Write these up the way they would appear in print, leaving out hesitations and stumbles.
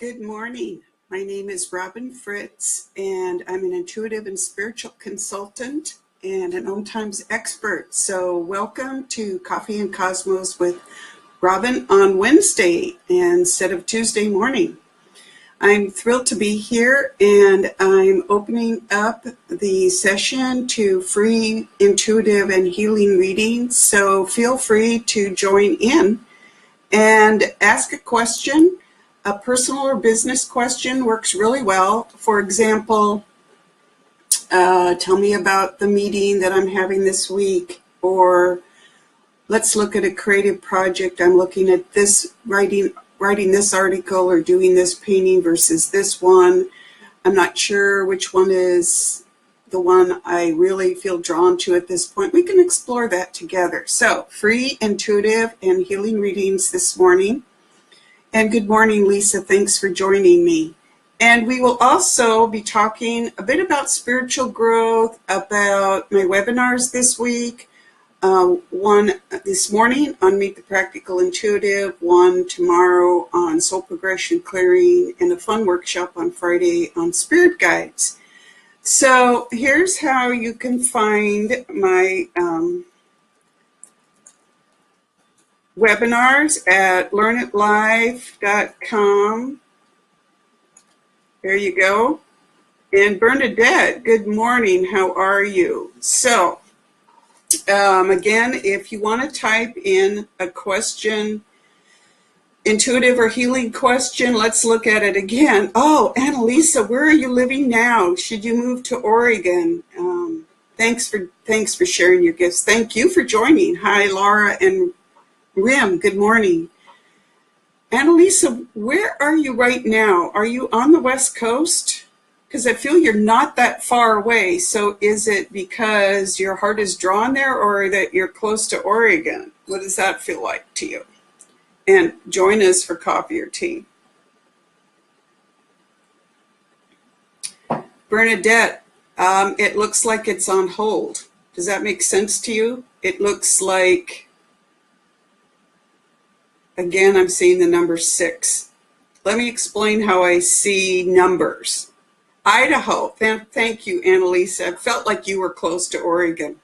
Good morning. My name is Robyn Fritz, and I'm an intuitive and spiritual consultant and an on-times expert. So welcome to Coffee and Cosmos with Robyn on Wednesday instead of Tuesday morning. I'm thrilled to be here, and I'm opening up the session to free intuitive and healing readings. So feel free to join in and ask a question. A personal or business question works really well. For example, tell me about the meeting that I'm having this week, or let's look at a creative project. I'm looking at this, writing this article or doing this painting versus this one. I'm not sure which one is the one I really feel drawn to at this point. We can explore that together. So free, intuitive, and healing readings this morning. And good morning, Lisa. Thanks for joining me. And we will also be talking a bit about spiritual growth, about my webinars this week. One this morning on Meet the Practical Intuitive, one tomorrow on Soul Progression Clearing, and a fun workshop on Friday on Spirit Guides. So here's how you can find my webinars at learnitlive.com. There you go. And Bernadette, good morning. How are you? So, again, if you want to type in a question, intuitive or healing question, let's look at it again. Oh, Annalisa, where are you living now? Should you move to Oregon? Thanks for sharing your gifts. Thank you for joining. Hi, Laura and Rim, good morning. Annalisa, where are you right now? Are you on the West Coast? Because I feel you're not that far away. So is it because your heart is drawn there, or that you're close to Oregon? What does that feel like to you? And join us for coffee or tea. Bernadette, it looks like it's on hold. Does that make sense to you? It looks like, again, I'm seeing the number 6. Let me explain how I see numbers. Idaho, thank you, Annalisa. I felt like you were close to Oregon.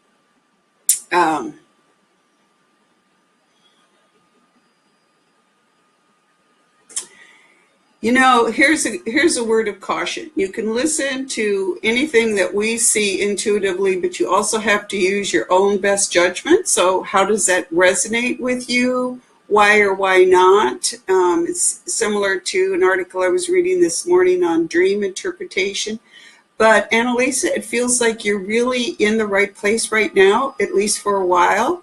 You know, here's a word of caution. You can listen to anything that we see intuitively, but you also have to use your own best judgment. So how does that resonate with you? Why or why not? It's similar to an article I was reading this morning on dream interpretation. But Annalisa, it feels like you're really in the right place right now, at least for a while.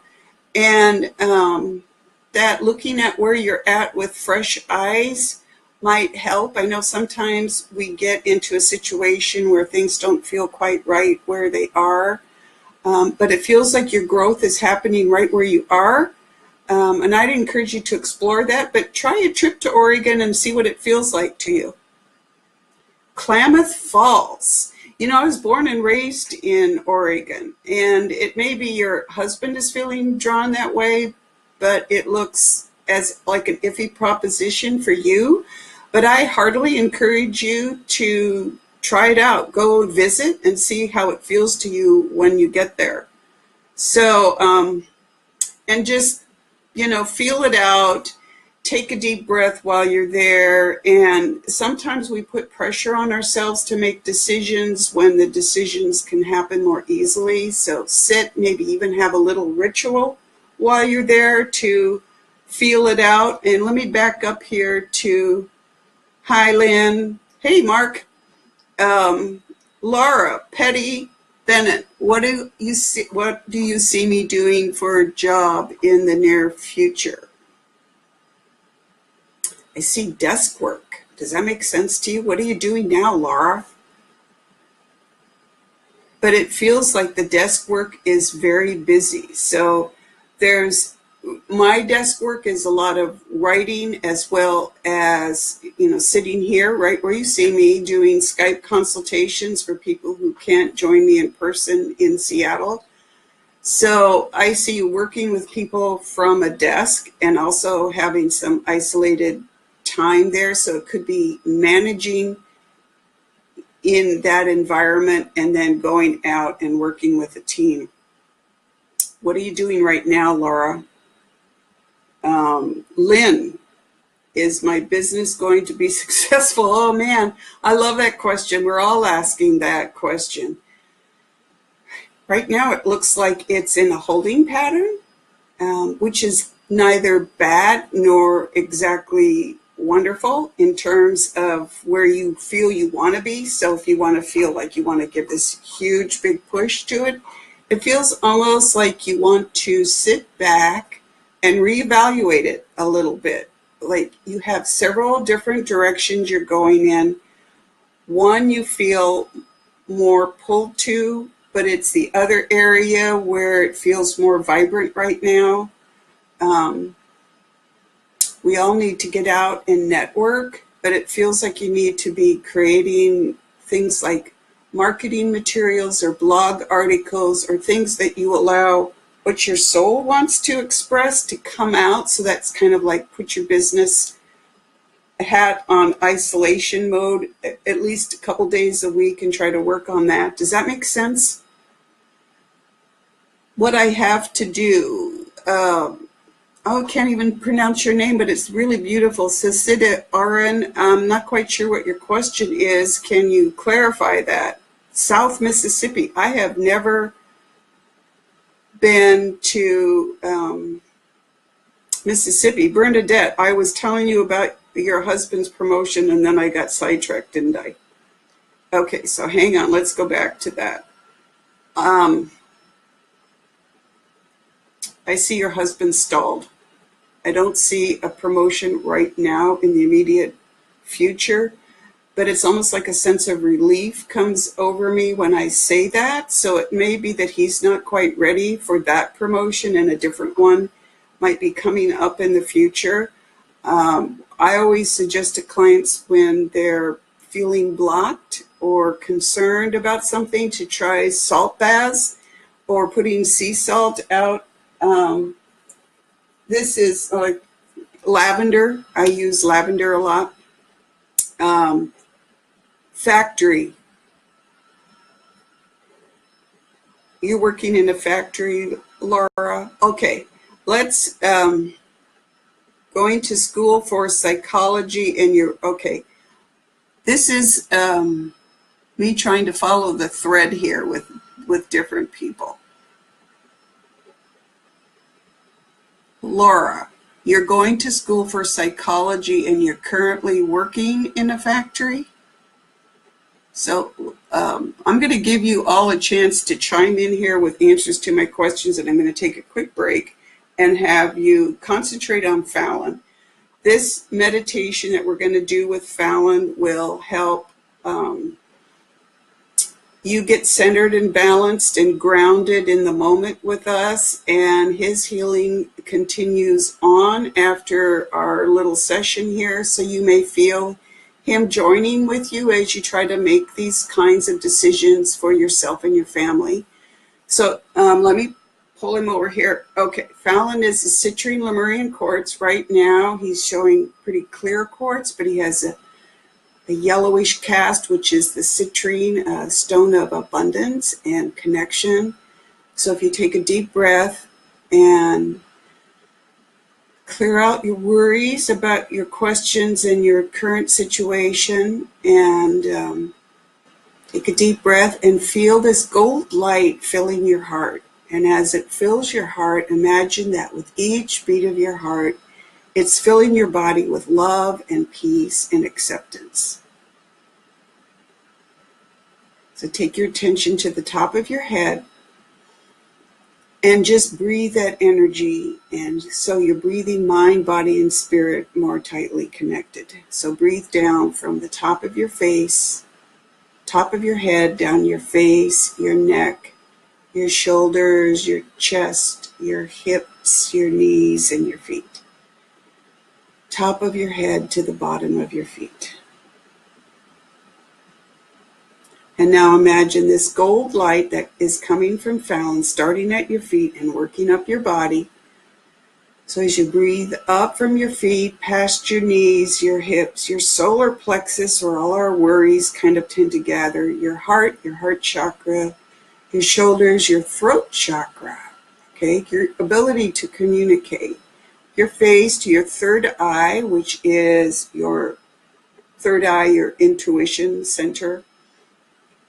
And that looking at where you're at with fresh eyes might help. I know sometimes we get into a situation where things don't feel quite right where they are. But it feels like your growth is happening right where you are. And I'd encourage you to explore that, but try a trip to Oregon and see what it feels like to you. Klamath Falls. You know, I was born and raised in Oregon, and it may be your husband is feeling drawn that way, but it looks as like an iffy proposition for you. But I heartily encourage you to try it out. Go visit and see how it feels to you when you get there. So, and just, you know, feel it out, take a deep breath while you're there. And sometimes we put pressure on ourselves to make decisions when the decisions can happen more easily. So sit, maybe even have a little ritual while you're there to feel it out. And let me back up here to, hi, Lynn. Hey, Mark. Laura, Petty, Bennett, what do you see me doing for a job in the near future? I see desk work. Does that make sense to you? What are you doing now, Laura? But it feels like the desk work is very busy. So my desk work is a lot of writing, as well as, you know, sitting here right where you see me doing Skype consultations for people who can't join me in person in Seattle. So I see you working with people from a desk and also having some isolated time there. So it could be managing in that environment and then going out and working with a team. What are you doing right now, Laura? Lynn, is my business going to be successful? Oh man, I love that question. We're all asking that question. Right now it looks like it's in a holding pattern, which is neither bad nor exactly wonderful in terms of where you feel you want to be. So if you want to feel like you want to give this huge big push to it, it feels almost like you want to sit back and reevaluate it a little bit. Like you have several different directions you're going in. One you feel more pulled to, but it's the other area where it feels more vibrant right now. We all need to get out and network, but it feels like you need to be creating things like marketing materials or blog articles or things that you allow what your soul wants to express to come out. So that's kind of like put your business hat on isolation mode at least a couple days a week and try to work on that. Does that make sense? What I have to do, I can't even pronounce your name, but it's really beautiful. Sasida Aran, I'm not quite sure what your question is. Can you clarify that? South Mississippi. I have never been to Mississippi. Bernadette, I was telling you about your husband's promotion and then I got sidetracked, didn't I? Okay, so hang on. Let's go back to that. I see your husband stalled. I don't see a promotion right now in the immediate future, but it's almost like a sense of relief comes over me when I say that. So it may be that he's not quite ready for that promotion and a different one might be coming up in the future. I always suggest to clients when they're feeling blocked or concerned about something to try salt baths or putting sea salt out. This is like lavender. I use lavender a lot. Factory. You're working in a factory, Laura. Okay, let's going to school for psychology and you're okay. This is me trying to follow the thread here with different people. Laura, you're going to school for psychology and you're currently working in a factory? So I'm going to give you all a chance to chime in here with answers to my questions, and I'm going to take a quick break and have you concentrate on Fallon. This meditation that we're going to do with Fallon will help you get centered and balanced and grounded in the moment with us, and his healing continues on after our little session here. So you may feel him joining with you as you try to make these kinds of decisions for yourself and your family. So let me pull him over here. Okay, Fallon is a citrine Lemurian quartz. Right now he's showing pretty clear quartz, but he has a yellowish cast, which is the citrine stone of abundance and connection. So if you take a deep breath and clear out your worries about your questions and your current situation, and take a deep breath and feel this gold light filling your heart. And as it fills your heart, imagine that with each beat of your heart, it's filling your body with love and peace and acceptance. So take your attention to the top of your head and just breathe that energy. And so you're breathing mind, body, and spirit more tightly connected. So breathe down from the top of your face, top of your head, down your face, your neck, your shoulders, your chest, your hips, your knees, and your feet. Top of your head to the bottom of your feet. And now imagine this gold light that is coming from Fallon, starting at your feet and working up your body. So as you breathe up from your feet, past your knees, your hips, your solar plexus, where all our worries kind of tend to gather, your heart chakra, your shoulders, your throat chakra, okay, your ability to communicate, your face to your third eye, which is your third eye, your intuition center,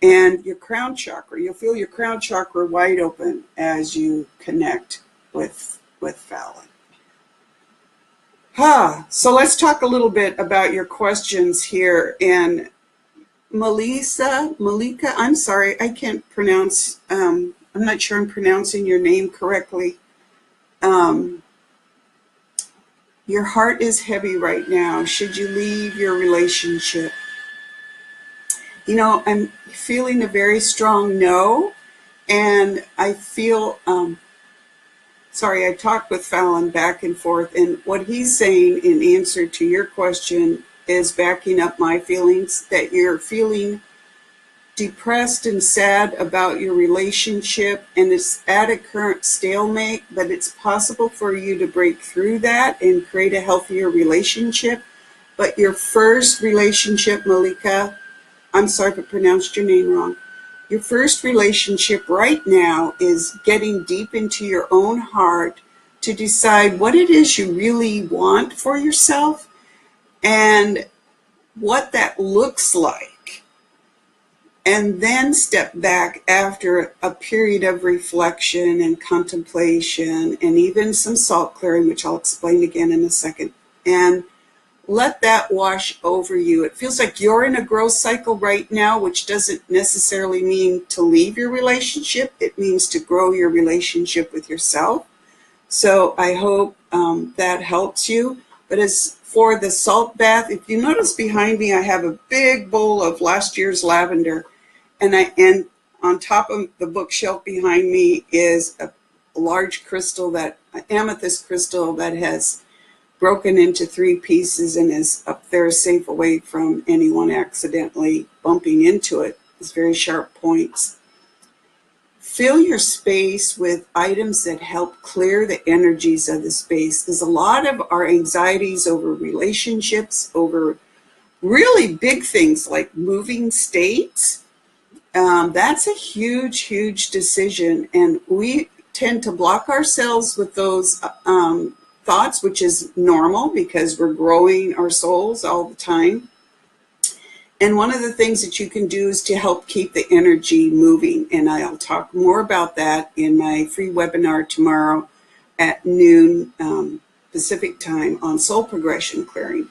and your crown chakra. You'll feel your crown chakra wide open as you connect with Fallon. So let's talk a little bit about your questions here. And Malika, I'm sorry, I can't pronounce, I'm not sure I'm pronouncing your name correctly. Your heart is heavy right now. Should you leave your relationship? You know, I'm feeling a very strong no, and I feel, I talked with Fallon back and forth, and what he's saying in answer to your question is backing up my feelings, that you're feeling depressed and sad about your relationship, and it's at a current stalemate, but it's possible for you to break through that and create a healthier relationship. But your first relationship, Malika, I'm sorry if I pronounced your name wrong. Your first relationship right now is getting deep into your own heart to decide what it is you really want for yourself and what that looks like. And then step back after a period of reflection and contemplation and even some salt clearing, which I'll explain again in a second. And let that wash over you. It feels like you're in a growth cycle right now, which doesn't necessarily mean to leave your relationship. It means to grow your relationship with yourself. So I hope that helps you. But as for the salt bath, if you notice behind me, I have a big bowl of last year's lavender. And on top of the bookshelf behind me is a large crystal, an amethyst crystal that has broken into 3 pieces and is up there safe away from anyone accidentally bumping into it. It's very sharp points. Fill your space with items that help clear the energies of the space. There's a lot of our anxieties over relationships, over really big things like moving states. That's a huge, huge decision. And we tend to block ourselves with those thoughts, which is normal because we're growing our souls all the time. And one of the things that you can do is to help keep the energy moving. And I'll talk more about that in my free webinar tomorrow at noon Pacific time on soul progression clearing,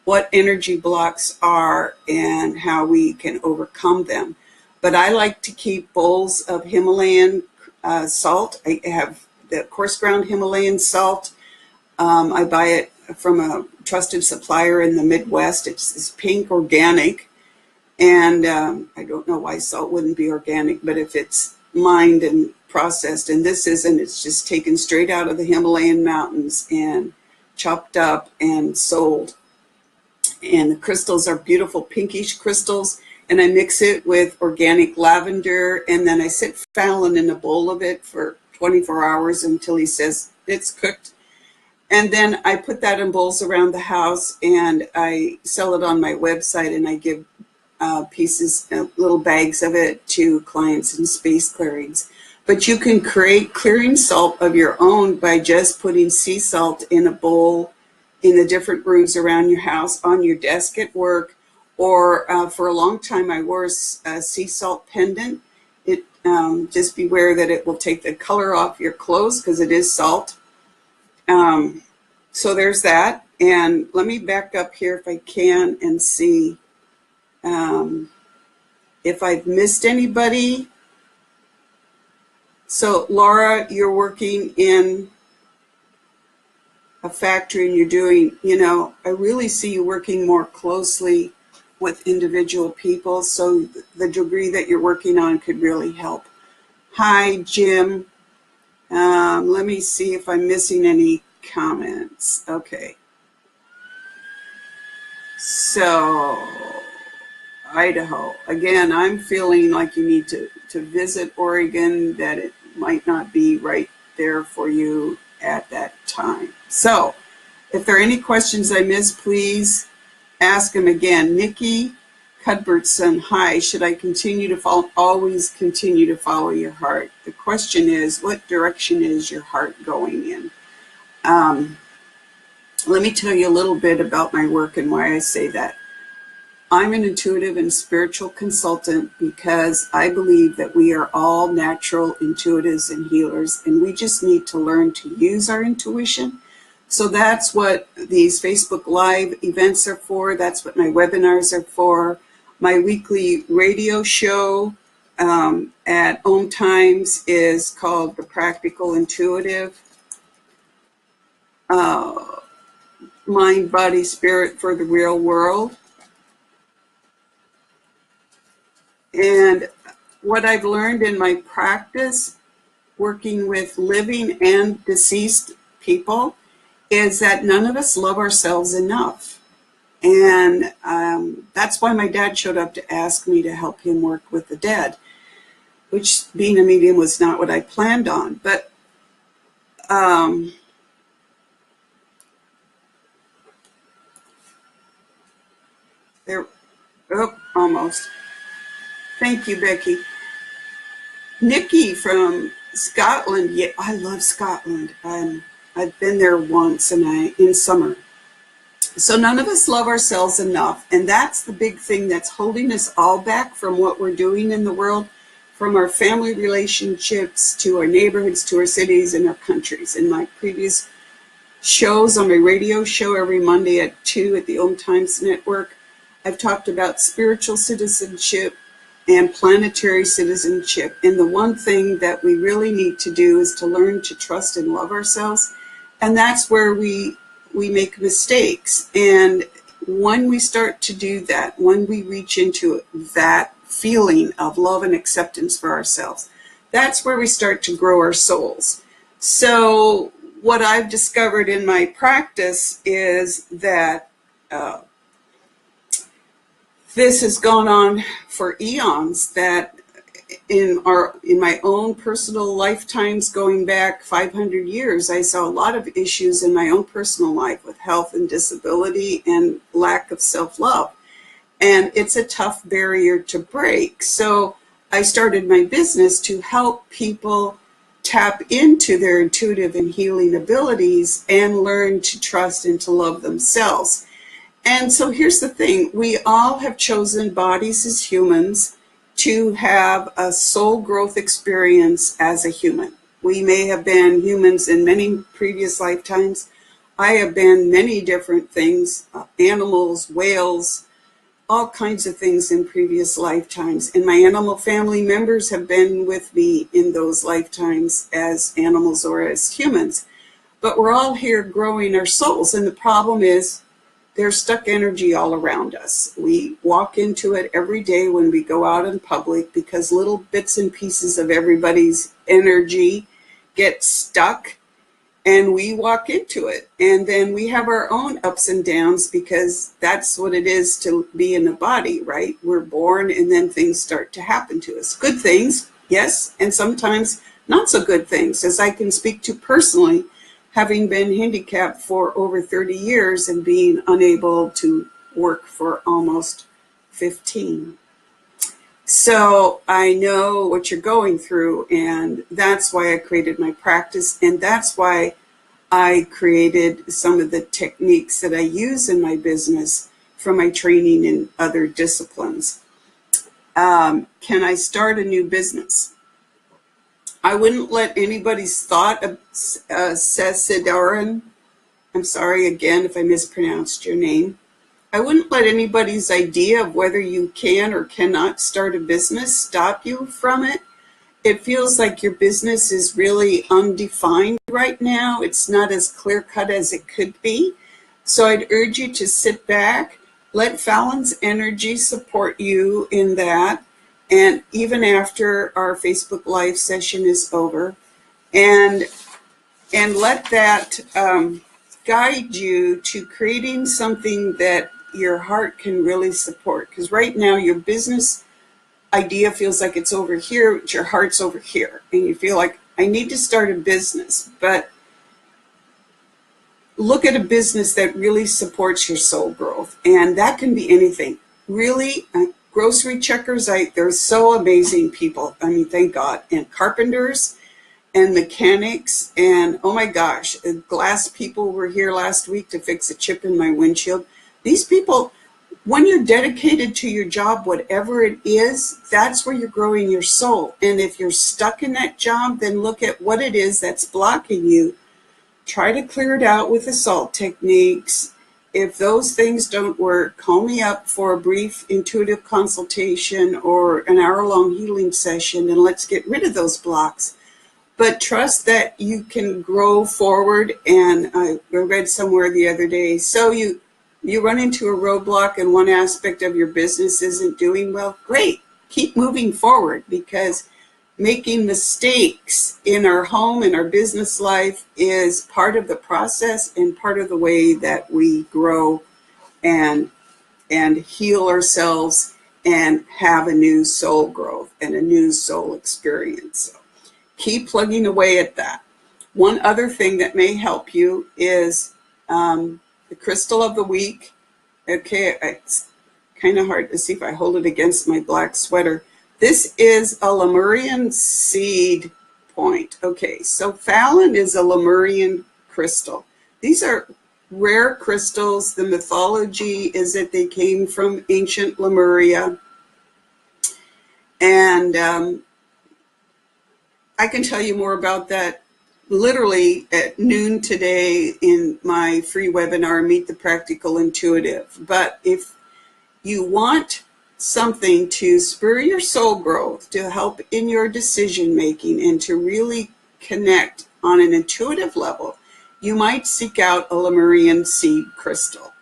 what energy blocks are and how we can overcome them. But I like to keep bowls of Himalayan salt. I have the coarse ground Himalayan salt. I buy it from a trusted supplier in the Midwest. It's pink organic. And I don't know why salt wouldn't be organic, but if it's mined and processed, and this isn't, it's just taken straight out of the Himalayan mountains and chopped up and sold. And the crystals are beautiful pinkish crystals. And I mix it with organic lavender. And then I sit Fallon in a bowl of it for 24 hours until he says it's cooked. And then I put that in bowls around the house and I sell it on my website, and I give pieces, little bags of it to clients in space clearings. But you can create clearing salt of your own by just putting sea salt in a bowl in the different rooms around your house, on your desk at work, or for a long time I wore a sea salt pendant. It just beware that it will take the color off your clothes because it is salt. So there's that. And let me back up here if I can and see if I've missed anybody. So Laura, you're working in a factory and you're doing, I really see you working more closely with individual people. So the degree that you're working on could really help. Hi, Jim. Let me see if I'm missing any comments. Okay. So, Idaho. Again, I'm feeling like you need to visit Oregon, that it might not be right there for you at that time. So if there are any questions I missed, please ask them again. Nikki Cuthbertson, hi, should I continue to always continue to follow your heart? The question is, what direction is your heart going in? Let me tell you a little bit about my work and why I say that. I'm an intuitive and spiritual consultant because I believe that we are all natural intuitives and healers, and we just need to learn to use our intuition. So that's what these Facebook Live events are for. That's what my webinars are for. My weekly radio show at Om Times is called The Practical Intuitive. Mind, Body, Spirit for the Real World. And what I've learned in my practice, working with living and deceased people, is that none of us love ourselves enough. And that's why my dad showed up to ask me to help him work with the dead, which, being a medium, was not what I planned on. But almost. Thank you, Becky. Nikki from Scotland. Yeah, I love Scotland. I've been there once in summer. So none of us love ourselves enough. And that's the big thing that's holding us all back from what we're doing in the world, from our family relationships to our neighborhoods, to our cities and our countries. In my previous shows on my radio show every Monday at 2 at the Om Times Network, I've talked about spiritual citizenship and planetary citizenship. And the one thing that we really need to do is to learn to trust and love ourselves. And that's where we make mistakes. And when we start to do that, when we reach into that feeling of love and acceptance for ourselves, that's where we start to grow our souls. So what I've discovered in my practice is that this has gone on for eons, that in my own personal lifetimes going back 500 years, I saw a lot of issues in my own personal life with health and disability and lack of self-love. And it's a tough barrier to break. So I started my business to help people tap into their intuitive and healing abilities and learn to trust and to love themselves. And so here's the thing, we all have chosen bodies as humans to have a soul growth experience as a human. We may have been humans in many previous lifetimes. I have been many different things, animals, whales, all kinds of things in previous lifetimes. And my animal family members have been with me in those lifetimes as animals or as humans. But we're all here growing our souls. And the problem is, there's stuck energy all around us. We walk into it every day when we go out in public because little bits and pieces of everybody's energy get stuck and we walk into it. And then we have our own ups and downs because that's what it is to be in a body, right? We're born and then things start to happen to us. Good things, yes, and sometimes not so good things, as I can speak to personally, having been handicapped for over 30 years and being unable to work for almost 15. So I know what you're going through, and that's why I created my practice, and that's why I created some of the techniques that I use in my business from my training in other disciplines. Can I start a new business? I wouldn't let anybody's thought of Sesidaran, I'm sorry again if I mispronounced your name. I wouldn't let anybody's idea of whether you can or cannot start a business stop you from it. It feels like your business is really undefined right now. It's not as clear-cut as it could be. So I'd urge you to sit back, let Fallon's energy support you in that. And even after our Facebook Live session is over, and let that guide you to creating something that your heart can really support. Because right now your business idea feels like it's over here, but your heart's over here. And you feel like, I need to start a business. But look at a business that really supports your soul growth. And that can be anything. Really, grocery checkers, they're so amazing people. I mean, thank God. And carpenters and mechanics. And oh my gosh, glass people were here last week to fix a chip in my windshield. These people, when you're dedicated to your job, whatever it is, that's where you're growing your soul. And if you're stuck in that job, then look at what it is that's blocking you. Try to clear it out with the salt techniques. If those things don't work, call me up for a brief intuitive consultation or an hour-long healing session, and let's get rid of those blocks. But trust that you can grow forward. And I read somewhere the other day, so you run into a roadblock and one aspect of your business isn't doing well, great. Keep moving forward, because making mistakes in our home, in our business life, is part of the process and part of the way that we grow and heal ourselves and have a new soul growth and a new soul experience. So keep plugging away at that. One other thing that may help you is the crystal of the week. Okay, it's kind of hard to see if I hold it against my black sweater. This is a Lemurian seed point. Okay, so Fallon is a Lemurian crystal. These are rare crystals. The mythology is that they came from ancient Lemuria. And I can tell you more about that literally at noon today in my free webinar, Meet the Practical Intuitive. But if you want something to spur your soul growth, to help in your decision making, and to really connect on an intuitive level, you might seek out a Lemurian seed crystal.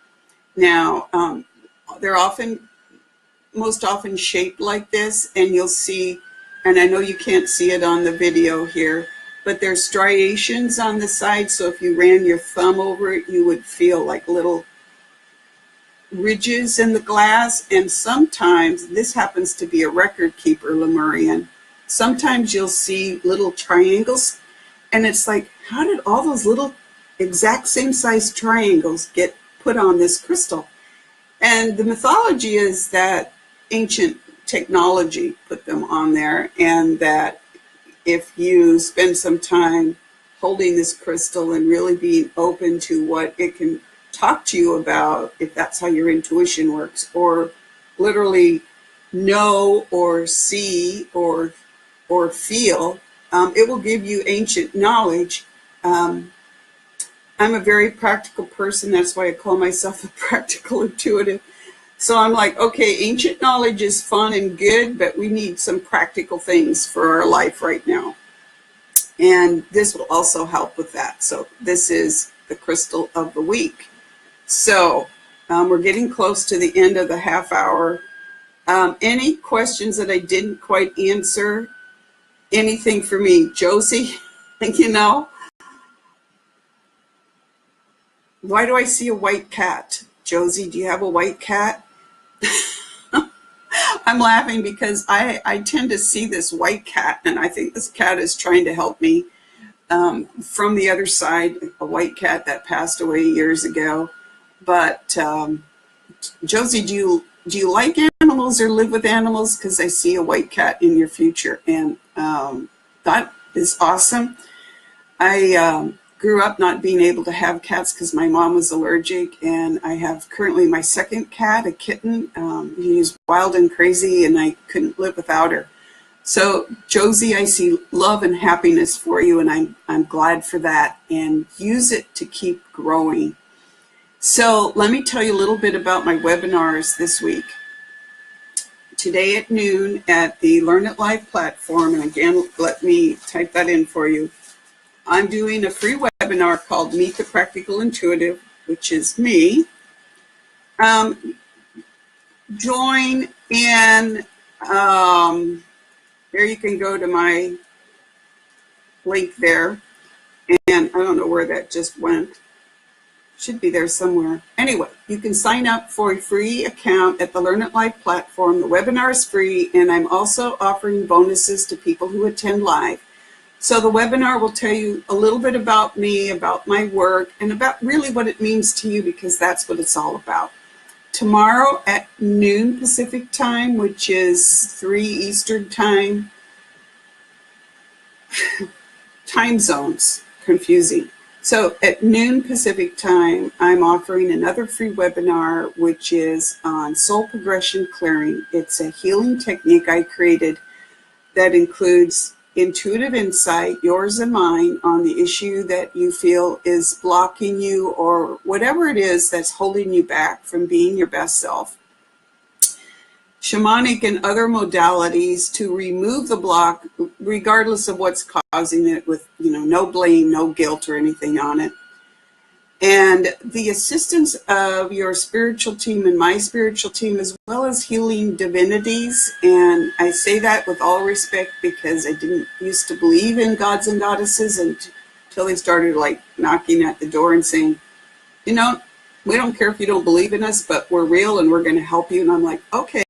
Now, they're most often shaped like this, and you'll see, and I know you can't see it on the video here, but there's striations on the side, so if you ran your thumb over it, you would feel like little ridges in the glass. And sometimes, this happens to be a record keeper Lemurian, sometimes you'll see little triangles, and it's like, how did all those little exact same size triangles get put on this crystal? And the mythology is that ancient technology put them on there, and that if you spend some time holding this crystal and really being open to what it can talk to you about, if that's how your intuition works, or literally know or see or feel, it will give you ancient knowledge. I'm a very practical person. That's why I call myself a practical intuitive. So I'm like, okay, ancient knowledge is fun and good, but we need some practical things for our life right now. And this will also help with that. So this is the crystal of the week. So we're getting close to the end of the half hour. Any questions that I didn't quite answer? Anything for me? Josie, you know, why do I see a white cat? Josie, do you have a white cat? I'm laughing because I tend to see this white cat, and I think this cat is trying to help me from the other side, a white cat that passed away years ago. But Josie, do you like animals or live with animals? Because I see a white cat in your future, and that is awesome. I grew up not being able to have cats because my mom was allergic, and I have currently my second cat, a kitten. She's wild and crazy, and I couldn't live without her. So Josie, I see love and happiness for you, and I'm glad for that, and use it to keep growing. So let me tell you a little bit about my webinars this week. Today at noon at the Learn It Live platform, and again, let me type that in for you. I'm doing a free webinar called Meet the Practical Intuitive, which is me. Join in, here you can go to my link there, and I don't know where that just went. Should be there somewhere. Anyway, you can sign up for a free account at the Learn It Live platform. The webinar is free, and I'm also offering bonuses to people who attend live. So the webinar will tell you a little bit about me, about my work, and about really what it means to you, because that's what it's all about. Tomorrow at noon Pacific time, which is 3 Eastern time, time zones, confusing. So at noon Pacific time, I'm offering another free webinar, which is on soul progression clearing. It's a healing technique I created that includes intuitive insight, yours and mine, on the issue that you feel is blocking you, or whatever it is that's holding you back from being your best self. Shamanic and other modalities to remove the block, regardless of what's causing it, with no blame, no guilt or anything on it. And the assistance of your spiritual team and my spiritual team, as well as healing divinities. And I say that with all respect, because I didn't used to believe in gods and goddesses until they started knocking at the door and saying, we don't care if you don't believe in us, but we're real and we're going to help you. And I'm like, okay.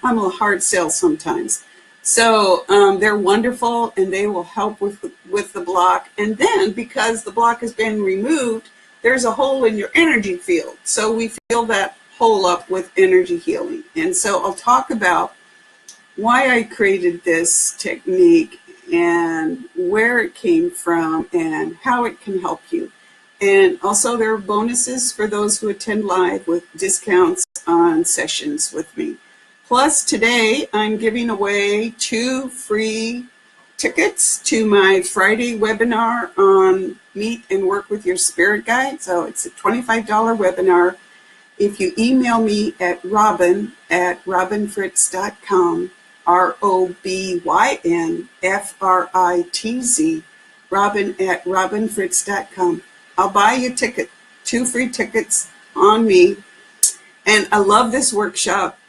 I'm a hard sell sometimes. So they're wonderful, and they will help with the block. And then, because the block has been removed, there's a hole in your energy field. So we fill that hole up with energy healing. And so I'll talk about why I created this technique and where it came from and how it can help you. And also there are bonuses for those who attend live, with discounts on sessions with me. Plus, today I'm giving away 2 free tickets to my Friday webinar on Meet and Work with Your Spirit Guide. So it's a $25 webinar. If you email me at robyn@robynfritz.com, ROBYNFRITZ, robyn@robynfritz.com. I'll buy you a ticket, 2 free tickets on me. And I love this workshop.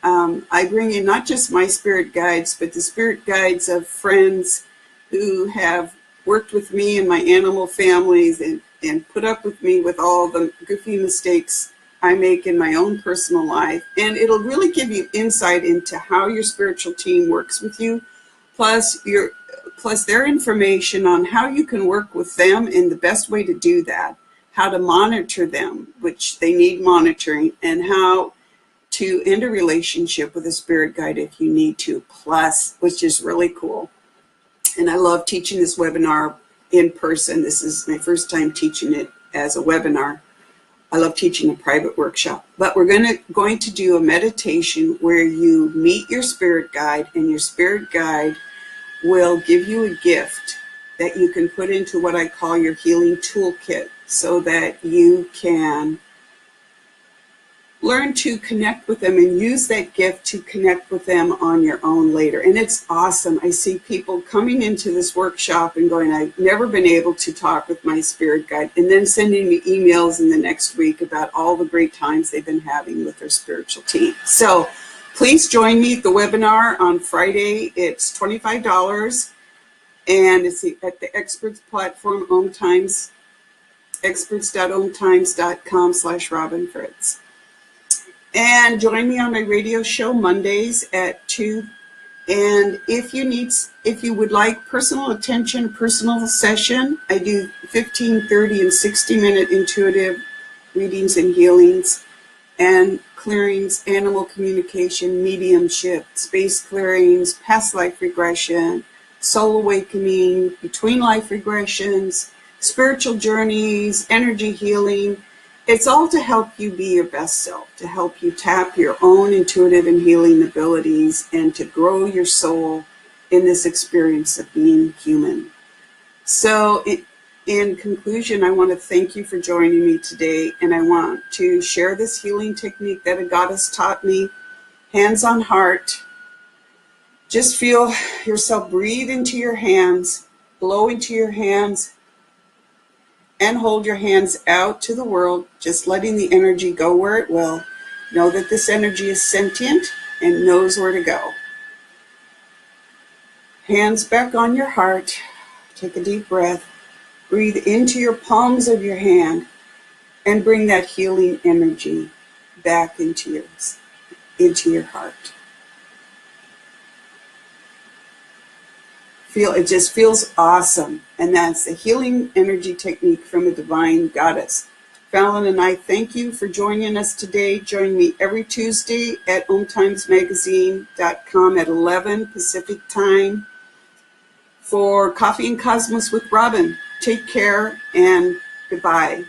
I bring in not just my spirit guides, but the spirit guides of friends who have worked with me and my animal families and put up with me with all the goofy mistakes I make in my own personal life. And it'll really give you insight into how your spiritual team works with you, plus their information on how you can work with them and the best way to do that, how to monitor them, which they need monitoring, and how to end a relationship with a spirit guide if you need to, plus, which is really cool. And I love teaching this webinar in person. This is my first time teaching it as a webinar. I love teaching a private workshop. But we're going to do a meditation where you meet your spirit guide, and your spirit guide will give you a gift that you can put into what I call your healing toolkit, so that you can learn to connect with them and use that gift to connect with them on your own later. And it's awesome. I see people coming into this workshop and going, I've never been able to talk with my spirit guide, and then sending me emails in the next week about all the great times they've been having with their spiritual team. So please join me at the webinar on Friday. It's $25, and it's at the Experts platform, OhmTimes, experts.ohmtimes.com/Robyn Fritz. And join me on my radio show Mondays at 2. And if you would like personal attention, personal session, I do 15, 30, and 60-minute intuitive readings and healings and clearings, animal communication, mediumship, space clearings, past life regression, soul awakening, between life regressions, spiritual journeys, energy healing. It's all to help you be your best self, to help you tap your own intuitive and healing abilities, and to grow your soul in this experience of being human. So in conclusion, I want to thank you for joining me today, and I want to share this healing technique that a goddess taught me, hands on heart. Just feel yourself breathe into your hands, blow into your hands, and hold your hands out to the world, just letting the energy go where it will. Know that this energy is sentient and knows where to go. Hands back on your heart. Take a deep breath. Breathe into your palms of your hand and bring that healing energy back into your heart. it just feels awesome. And that's the healing energy technique from a divine goddess. Fallon and I thank you for joining us today. Join me every Tuesday at omtimesmagazine.com at 11 Pacific time for Coffee and Cosmos with Robyn. Take care and goodbye.